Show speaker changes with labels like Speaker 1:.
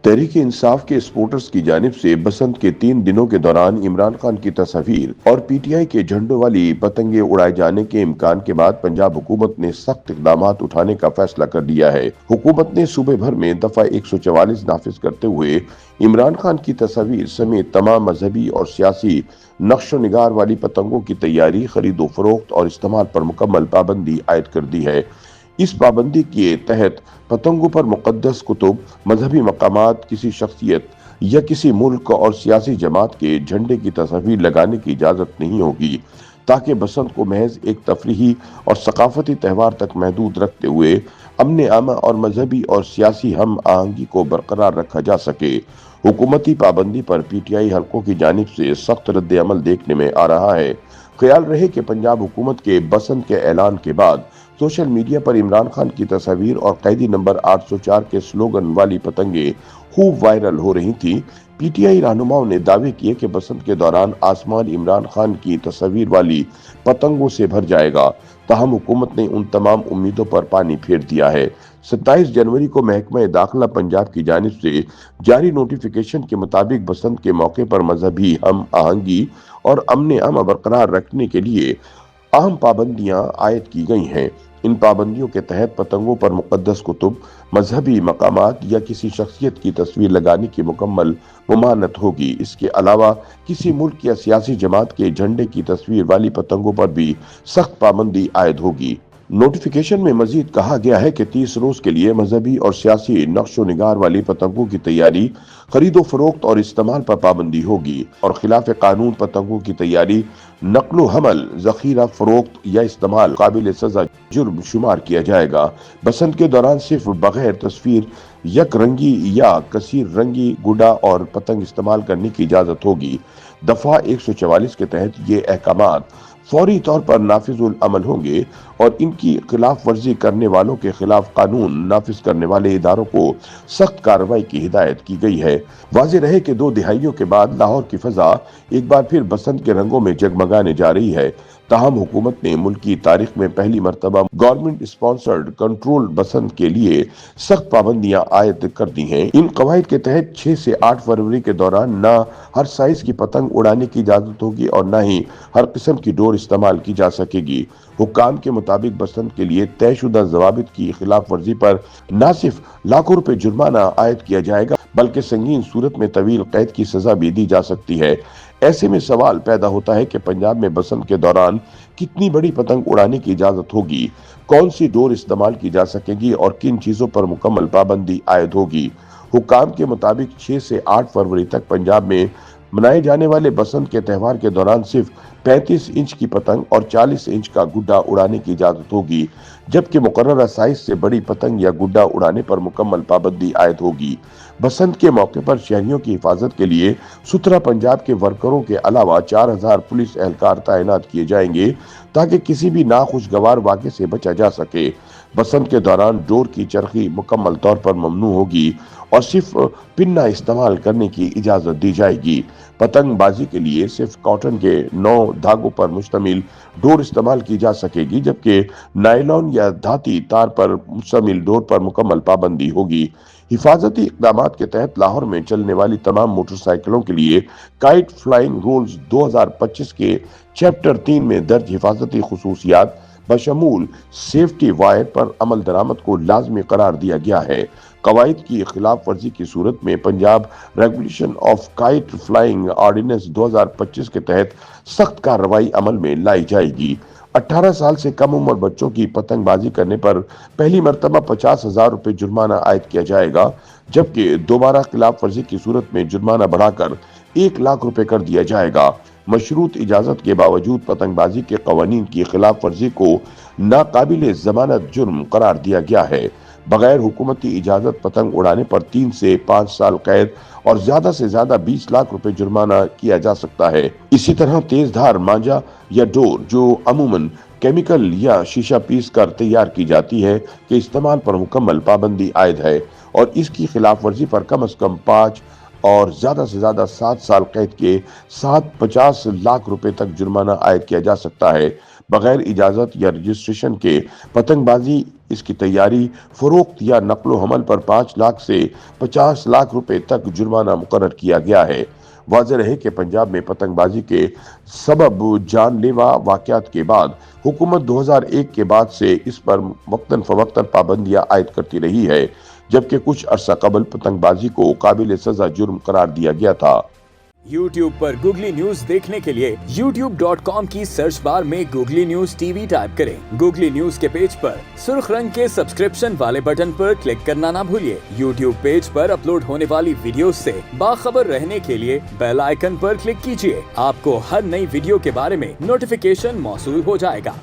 Speaker 1: तहरीक इंसाफ के सपोर्टर्स की जानिब से बसंत के 3 दिनों के दौरान इमरान खान की तस्वीर और पीटीआई के झंडों वाली पतंगे उड़ाए जाने के इम्कान के बाद पंजाब हुकूमत ने सख्त इकदाम उठाने का फैसला कर लिया है। हुकूमत ने सूबे भर में दफा 144 नाफिज करते हुए इमरान खान की तस्वीर समेत तमाम मजहबी और सियासी नक्शो निगार वाली पतंगों की तैयारी, खरीदो फरोख्त और इस्तेमाल पर मुकम्मल पाबंदी आयद कर दी है। इस पाबंदी के तहत पतंगों पर मुक़द्दस कुतुब, मजहबी मकामात, किसी शख्सियत या किसी मुल्क और सियासी जमात के झंडे की तस्वीर लगाने की इजाज़त नहीं होगी, ताकि बसंत को महज एक तफरीही और सकाफती त्यौहार तक महदूद रखते हुए अमन आमा और मजहबी और सियासी हम आहंगी को बरकरार रखा जा सके। हुकूमती पाबंदी पर पीटीआई हलकों की जानिब से सख्त रद्द अमल देखने में आ रहा है। ख्याल रहे कि पंजाब हुकूमत के बसंत के ऐलान के बाद सोशल मीडिया पर इमरान खान की तस्वीर और कैदी नंबर 804 के स्लोगन वाली पतंगे खूब वायरल हो रही थी। पीटीआई रहनुमाओं ने दावे किए कि बसंत के दौरान आसमान इमरान खान की तस्वीर वाली पतंगों से भर जाएगा। ताहम हुकूमत ने उन तमाम उम्मीदों पर पानी फेर दिया है। 27 जनवरी को महकमा दाखिला पंजाब की जानिब से जारी नोटिफिकेशन के मुताबिक बसंत के मौके पर मजहबी हम आहंगी और अमन आमा बरकरार रखने के लिए अहम पाबंदियां आयद की गई हैं। इन पाबंदियों के तहत पतंगों पर मुक़द्दस कुतुब, मजहबी मकामात या किसी शख्सियत की तस्वीर लगाने की मुकम्मल ममानत होगी। इसके अलावा किसी मुल्क या सियासी जमात के झंडे की तस्वीर वाली पतंगों पर भी सख्त पाबंदी आयद होगी। नोटिफिकेशन में मजीद कहा गया है कि 30 रोज के लिए मजहबी और सियासी नक्शो निगार वाली पतंगों की तैयारी, खरीदो फरोख्त और इस्तेमाल पर पाबंदी होगी और खिलाफ कानून पतंगों की तैयारी, नकलो हमल, जखीरा, फरोख्त या इस्तेमाल काबिल सजा जुर्म शुमार किया जाएगा। बसंत के दौरान सिर्फ बगैर तस्वीर यक रंगी या कसीर रंगी गुड्डा और पतंग इस्तेमाल करने की इजाजत होगी। दफा 144 के तहत ये अहकामात फौरी तौर पर नाफिजुल अमल होंगे और इनकी खिलाफ वर्जी करने वालों के खिलाफ कानून नाफिज करने वाले इदारों को सख्त कार्रवाई की हिदायत की गई है। वाज़ेह रहे कि 2 दिहाइयों के बाद लाहौर की फजा एक बार फिर बसंत के रंगों में जगमगाने जा रही है। ताहम हुकूमत ने मुल्क की तारीख में पहली मरतबा गवर्नमेंट स्पॉन्सर्ड कंट्रोल बसंत के लिए सख्त पाबंदियां आयद कर दी हैं। इन कवायद के तहत 6 से 8 फरवरी के दौरान न हर साइज की पतंग उड़ाने की इजाजत होगी और न ही हर किस्म की डोर इस्तेमाल की जा सकेगी। हुक्काम के मुताबिक बसंत के लिए तयशुदा जवाबित की खिलाफ वर्जी पर न सिर्फ लाखों रुपए जुर्माना आयद किया जाएगा, बल्कि संगीन सूरत में तवील कैद की सजा भी दी जा सकती है। ऐसे में सवाल पैदा होता है कि पंजाब में बसंत के दौरान कितनी बड़ी पतंग उड़ाने की इजाजत होगी, कौन सी डोर इस्तेमाल की जा सकेगी और किन चीजों पर मुकम्मल पाबंदी आयद होगी। हुक्काम के मुताबिक 6 से 8 फरवरी तक पंजाब में मनाए जाने वाले बसंत के त्यौहार के दौरान सिर्फ 35 इंच की पतंग और 40 इंच का गुड्डा उड़ाने की इजाजत होगी, जबकि मुकर्ररा साइज से बड़ी पतंग या गुड्डा उड़ाने पर मुकम्मल पाबंदी आयद होगी। बसंत के मौके पर शहरियों की हिफाजत के लिए सुथरा पंजाब के वर्करों के अलावा 4000 पुलिस एहलकार तैनात किए जाएंगे, ताकि किसी भी नाखुशगवार वाक़े से बचा जा सके। बसंत के दौरान डोर की चरखी मुकम्मल तौर पर ममनू होगी और सिर्फ पिन्ना इस्तेमाल करने की इजाजत दी जाएगी। पतंगबाजी के लिए सिर्फ कॉटन के 9 धागों पर मुश्तमिल डोर इस्तेमाल की जा सकेगी, जबकि नायलॉन या धाती तार पर मुश्तमिल डोर पर मुकम्मल पाबंदी होगी। हिफाजती इक़दामात के तहत लाहौर में चलने वाली तमाम मोटरसाइकिलों के लिए काइट फ्लाइंग रूल्स 2025 के चैप्टर 3 में दर्ज हिफाजती खुसूसियात बशमूल सेफ्टी वायर पर अमल दरामद को लाजमी करार दिया गया है। कवायद की खिलाफ वर्जी की सूरत में Punjab regulation of kite flying ordinance 2025 के तहत सख्त कार्रवाई अमल में लाई जाएगी। 18 साल से कम उम्र बच्चों की पतंगबाजी करने पर पहली मरतबा 50,000 रुपए जुर्माना आयद किया जाएगा, जबकि दोबारा खिलाफ वर्जी की सूरत में जुर्माना बढ़ाकर 1 लाख रुपए कर दिया जाएगा। मशरूत इजाजत के बावजूद पतंगबाजी के कवानीन की खिलाफ वर्जी को नाकाबिले जमानत जुर्म करार दिया गया है। बगैर हुकूमती इजाजत पतंग उड़ाने पर 3 से 5 साल कैद और ज्यादा से ज्यादा 20 लाख रुपए जुर्माना किया जा सकता है। इसी तरह तेज धार मांझा या डोर जो अमूमन केमिकल या शीशा पीस कर तैयार की जाती है के इस्तेमाल पर मुकम्मल पाबंदी आयद है और इसकी खिलाफ वर्जी पर कम से कम 5 और ज्यादा से ज्यादा 7 साल कैद के साथ 50 लाख रुपए तक जुर्माना आयद किया जा सकता है। بغیر اجازت یا رجسٹریشن کے پتنگ بازی، اس کی تیاری، فروخت یا نقل و حمل پر 5 لاکھ سے 50 لاکھ روپے تک جرمانہ مقرر کیا گیا ہے۔ واضح رہے کہ پنجاب میں پتنگ بازی کے سبب جان لیوا واقعات کے بعد حکومت 2001 کے بعد سے اس پر وقتاً فوقتاً پابندیاں عائد کرتی رہی ہے، جبکہ کچھ عرصہ قبل پتنگ بازی کو قابل سزا جرم قرار دیا گیا تھا۔
Speaker 2: YouTube پر گوگلی نیوز دیکھنے کے لیے youtube.com کی سرچ بار میں googly news T V type کریں۔ گوگلی نیوز کے پیج پر سرخ رنگ کے سبسکرپشن والے بٹن پر کلک کرنا نہ بھولیے۔ YouTube پیج پر اپلوڈ ہونے والی ویڈیوز سے باخبر رہنے کے لیے بیل آئیکن پر کلک کیجیے۔ آپ کو ہر نئی ویڈیو کے بارے میں نوٹیفیکیشن موصول ہو جائے گا۔